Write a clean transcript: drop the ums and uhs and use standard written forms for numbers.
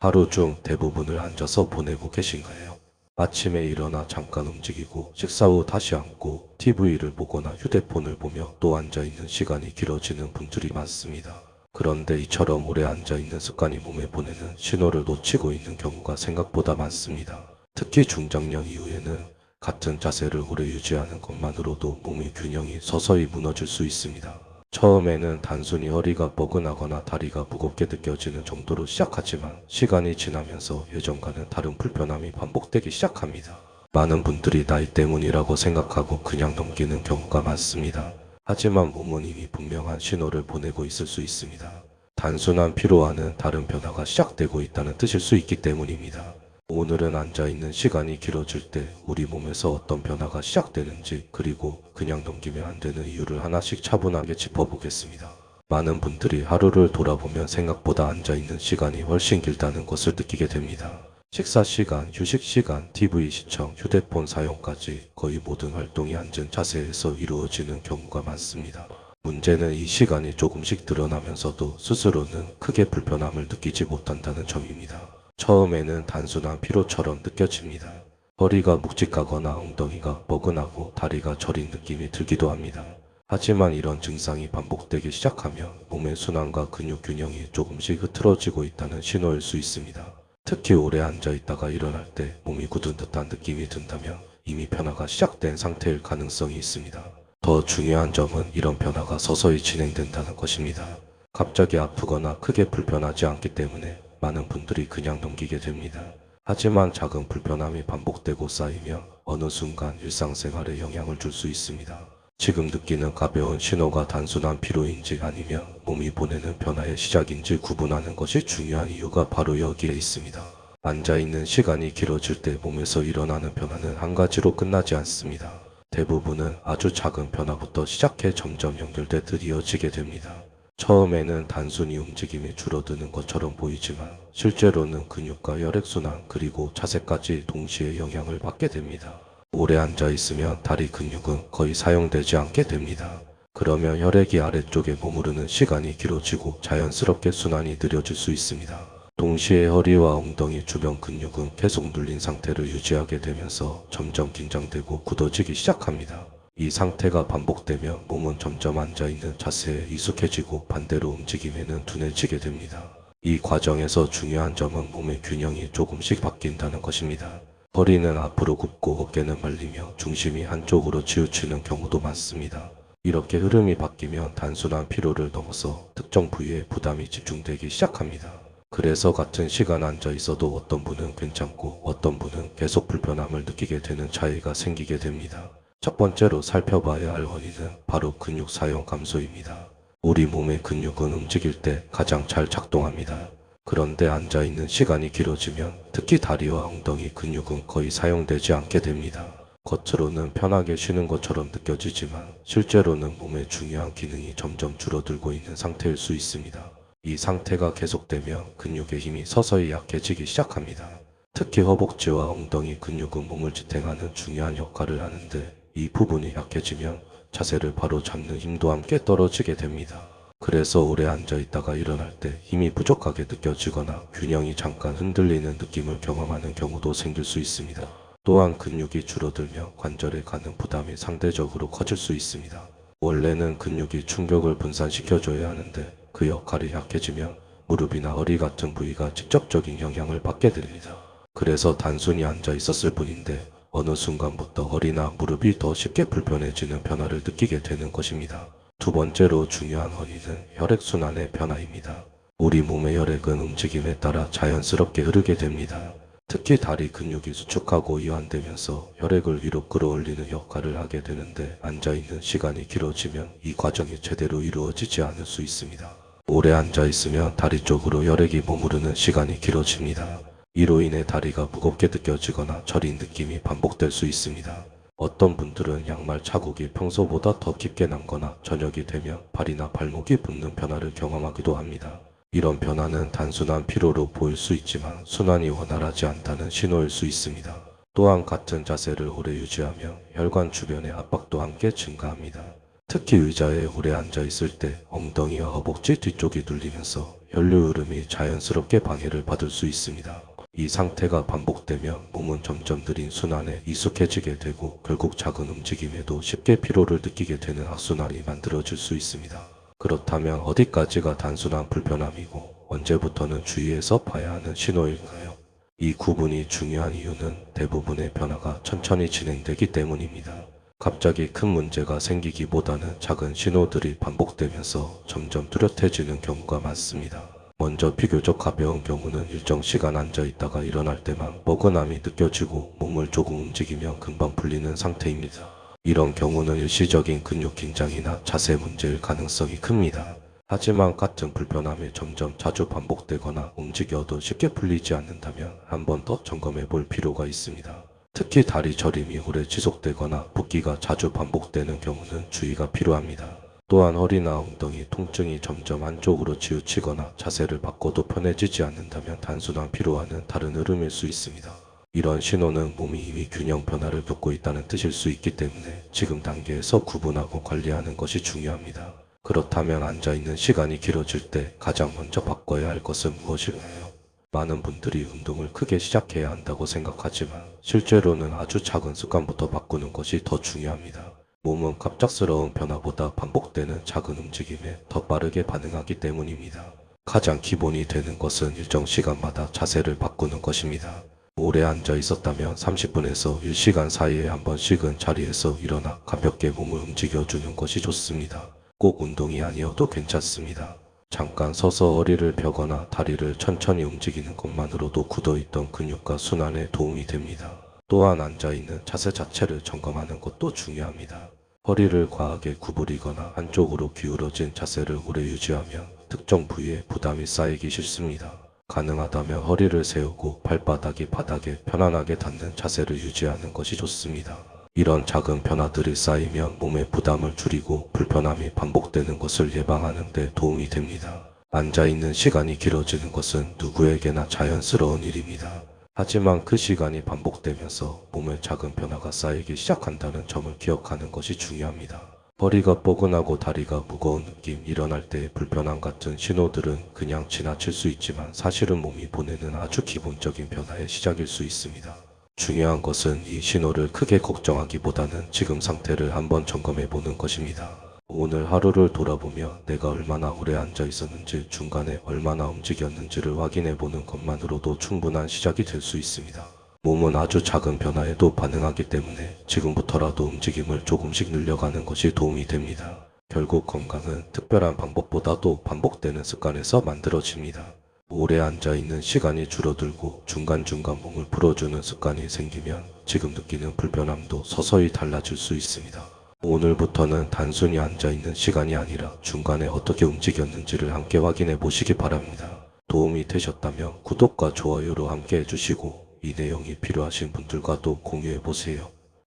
하루 중 대부분을 앉아서 보내고 계신가요? 아침에 일어나 잠깐 움직이고 식사 후 다시 앉고 TV를 보거나 휴대폰을 보며 또 앉아있는 시간이 길어지는 분들이 많습니다. 그런데 이처럼 오래 앉아있는 습관이 몸에 보내는 신호를 놓치고 있는 경우가 생각보다 많습니다. 특히 중장년 이후에는 같은 자세를 오래 유지하는 것만으로도 몸의 균형이 서서히 무너질 수 있습니다. 처음에는 단순히 허리가 뻐근하거나 다리가 무겁게 느껴지는 정도로 시작하지만 시간이 지나면서 예전과는 다른 불편함이 반복되기 시작합니다. 많은 분들이 나이 때문이라고 생각하고 그냥 넘기는 경우가 많습니다. 하지만 몸은 이미 분명한 신호를 보내고 있을 수 있습니다. 단순한 피로와는 다른 변화가 시작되고 있다는 뜻일 수 있기 때문입니다. 오늘은 앉아있는 시간이 길어질 때 우리 몸에서 어떤 변화가 시작되는지, 그리고 그냥 넘기면 안 되는 이유를 하나씩 차분하게 짚어보겠습니다. 많은 분들이 하루를 돌아보면 생각보다 앉아있는 시간이 훨씬 길다는 것을 느끼게 됩니다. 식사 시간, 휴식 시간, TV 시청, 휴대폰 사용까지 거의 모든 활동이 앉은 자세에서 이루어지는 경우가 많습니다. 문제는 이 시간이 조금씩 드러나면서도 스스로는 크게 불편함을 느끼지 못한다는 점입니다. 처음에는 단순한 피로처럼 느껴집니다. 허리가 묵직하거나 엉덩이가 뻐근하고 다리가 저린 느낌이 들기도 합니다. 하지만 이런 증상이 반복되기 시작하면 몸의 순환과 근육 균형이 조금씩 흐트러지고 있다는 신호일 수 있습니다. 특히 오래 앉아있다가 일어날 때 몸이 굳은 듯한 느낌이 든다면 이미 변화가 시작된 상태일 가능성이 있습니다. 더 중요한 점은 이런 변화가 서서히 진행된다는 것입니다. 갑자기 아프거나 크게 불편하지 않기 때문에 많은 분들이 그냥 넘기게 됩니다. 하지만 작은 불편함이 반복되고 쌓이며 어느 순간 일상생활에 영향을 줄 수 있습니다. 지금 느끼는 가벼운 신호가 단순한 피로인지 아니면 몸이 보내는 변화의 시작인지 구분하는 것이 중요한 이유가 바로 여기에 있습니다. 앉아있는 시간이 길어질 때 몸에서 일어나는 변화는 한 가지로 끝나지 않습니다. 대부분은 아주 작은 변화부터 시작해 점점 연결되듯 이어지게 됩니다. 처음에는 단순히 움직임이 줄어드는 것처럼 보이지만 실제로는 근육과 혈액순환 그리고 자세까지 동시에 영향을 받게 됩니다. 오래 앉아 있으면 다리 근육은 거의 사용되지 않게 됩니다. 그러면 혈액이 아래쪽에 머무르는 시간이 길어지고 자연스럽게 순환이 느려질 수 있습니다. 동시에 허리와 엉덩이 주변 근육은 계속 눌린 상태를 유지하게 되면서 점점 긴장되고 굳어지기 시작합니다. 이 상태가 반복되면 몸은 점점 앉아있는 자세에 익숙해지고 반대로 움직임에는 둔해지게 됩니다. 이 과정에서 중요한 점은 몸의 균형이 조금씩 바뀐다는 것입니다. 허리는 앞으로 굽고 어깨는 말리며 중심이 한쪽으로 치우치는 경우도 많습니다. 이렇게 흐름이 바뀌면 단순한 피로를 넘어서 특정 부위에 부담이 집중되기 시작합니다. 그래서 같은 시간 앉아 있어도 어떤 분은 괜찮고 어떤 분은 계속 불편함을 느끼게 되는 차이가 생기게 됩니다. 첫 번째로 살펴봐야 할 원인은 바로 근육 사용 감소입니다. 우리 몸의 근육은 움직일 때 가장 잘 작동합니다. 그런데 앉아있는 시간이 길어지면 특히 다리와 엉덩이 근육은 거의 사용되지 않게 됩니다. 겉으로는 편하게 쉬는 것처럼 느껴지지만 실제로는 몸의 중요한 기능이 점점 줄어들고 있는 상태일 수 있습니다. 이 상태가 계속되면 근육의 힘이 서서히 약해지기 시작합니다. 특히 허벅지와 엉덩이 근육은 몸을 지탱하는 중요한 역할을 하는데 이 부분이 약해지면 자세를 바로 잡는 힘도 함께 떨어지게 됩니다. 그래서 오래 앉아 있다가 일어날 때 힘이 부족하게 느껴지거나 균형이 잠깐 흔들리는 느낌을 경험하는 경우도 생길 수 있습니다. 또한 근육이 줄어들며 관절에 가는 부담이 상대적으로 커질 수 있습니다. 원래는 근육이 충격을 분산시켜줘야 하는데 그 역할이 약해지면 무릎이나 허리 같은 부위가 직접적인 영향을 받게 됩니다. 그래서 단순히 앉아 있었을 뿐인데 어느 순간부터 허리나 무릎이 더 쉽게 불편해지는 변화를 느끼게 되는 것입니다. 두 번째로 중요한 원인은 혈액순환의 변화입니다. 우리 몸의 혈액은 움직임에 따라 자연스럽게 흐르게 됩니다. 특히 다리 근육이 수축하고 이완되면서 혈액을 위로 끌어올리는 역할을 하게 되는데 앉아있는 시간이 길어지면 이 과정이 제대로 이루어지지 않을 수 있습니다. 오래 앉아있으면 다리 쪽으로 혈액이 머무르는 시간이 길어집니다. 이로 인해 다리가 무겁게 느껴지거나 저린 느낌이 반복될 수 있습니다. 어떤 분들은 양말 자국이 평소보다 더 깊게 남거나 저녁이 되면 발이나 발목이 붓는 변화를 경험하기도 합니다. 이런 변화는 단순한 피로로 보일 수 있지만 순환이 원활하지 않다는 신호일 수 있습니다. 또한 같은 자세를 오래 유지하면 혈관 주변의 압박도 함께 증가합니다. 특히 의자에 오래 앉아 있을 때 엉덩이와 허벅지 뒤쪽이 눌리면서 혈류 흐름이 자연스럽게 방해를 받을 수 있습니다. 이 상태가 반복되면 몸은 점점 느린 순환에 익숙해지게 되고 결국 작은 움직임에도 쉽게 피로를 느끼게 되는 악순환이 만들어질 수 있습니다. 그렇다면 어디까지가 단순한 불편함이고 언제부터는 주의해서 봐야 하는 신호일까요? 이 구분이 중요한 이유는 대부분의 변화가 천천히 진행되기 때문입니다. 갑자기 큰 문제가 생기기보다는 작은 신호들이 반복되면서 점점 뚜렷해지는 경우가 많습니다. 먼저 비교적 가벼운 경우는 일정 시간 앉아 있다가 일어날 때만 뻐근함이 느껴지고 몸을 조금 움직이면 금방 풀리는 상태입니다. 이런 경우는 일시적인 근육 긴장이나 자세 문제일 가능성이 큽니다. 하지만 같은 불편함이 점점 자주 반복되거나 움직여도 쉽게 풀리지 않는다면 한 번 더 점검해 볼 필요가 있습니다. 특히 다리 저림이 오래 지속되거나 붓기가 자주 반복되는 경우는 주의가 필요합니다. 또한 허리나 엉덩이 통증이 점점 안쪽으로 치우치거나 자세를 바꿔도 편해지지 않는다면 단순한 피로와는 다른 흐름일 수 있습니다. 이런 신호는 몸이 이미 균형 변화를 겪고 있다는 뜻일 수 있기 때문에 지금 단계에서 구분하고 관리하는 것이 중요합니다. 그렇다면 앉아있는 시간이 길어질 때 가장 먼저 바꿔야 할 것은 무엇일까요? 많은 분들이 운동을 크게 시작해야 한다고 생각하지만 실제로는 아주 작은 습관부터 바꾸는 것이 더 중요합니다. 몸은 갑작스러운 변화보다 반복되는 작은 움직임에 더 빠르게 반응하기 때문입니다. 가장 기본이 되는 것은 일정 시간마다 자세를 바꾸는 것입니다. 오래 앉아 있었다면 30분에서 1시간 사이에 한 번씩은 자리에서 일어나 가볍게 몸을 움직여주는 것이 좋습니다. 꼭 운동이 아니어도 괜찮습니다. 잠깐 서서 허리를 펴거나 다리를 천천히 움직이는 것만으로도 굳어있던 근육과 순환에 도움이 됩니다. 또한 앉아있는 자세 자체를 점검하는 것도 중요합니다. 허리를 과하게 구부리거나 한쪽으로 기울어진 자세를 오래 유지하면 특정 부위에 부담이 쌓이기 쉽습니다. 가능하다면 허리를 세우고 발바닥이 바닥에 편안하게 닿는 자세를 유지하는 것이 좋습니다. 이런 작은 변화들이 쌓이면 몸의 부담을 줄이고 불편함이 반복되는 것을 예방하는 데 도움이 됩니다. 앉아있는 시간이 길어지는 것은 누구에게나 자연스러운 일입니다. 하지만 그 시간이 반복되면서 몸에 작은 변화가 쌓이기 시작한다는 점을 기억하는 것이 중요합니다. 허리가 뻐근하고 다리가 무거운 느낌, 일어날 때의 불편함 같은 신호들은 그냥 지나칠 수 있지만 사실은 몸이 보내는 아주 기본적인 변화의 시작일 수 있습니다. 중요한 것은 이 신호를 크게 걱정하기보다는 지금 상태를 한번 점검해 보는 것입니다. 오늘 하루를 돌아보며 내가 얼마나 오래 앉아 있었는지, 중간에 얼마나 움직였는지를 확인해 보는 것만으로도 충분한 시작이 될 수 있습니다. 몸은 아주 작은 변화에도 반응하기 때문에 지금부터라도 움직임을 조금씩 늘려가는 것이 도움이 됩니다. 결국 건강은 특별한 방법보다도 반복되는 습관에서 만들어집니다. 오래 앉아있는 시간이 줄어들고 중간중간 몸을 풀어주는 습관이 생기면 지금 느끼는 불편함도 서서히 달라질 수 있습니다. 오늘부터는 단순히 앉아있는 시간이 아니라 중간에 어떻게 움직였는지를 함께 확인해 보시기 바랍니다. 도움이 되셨다면 구독과 좋아요로 함께 해주시고 이 내용이 필요하신 분들과도 공유해 보세요.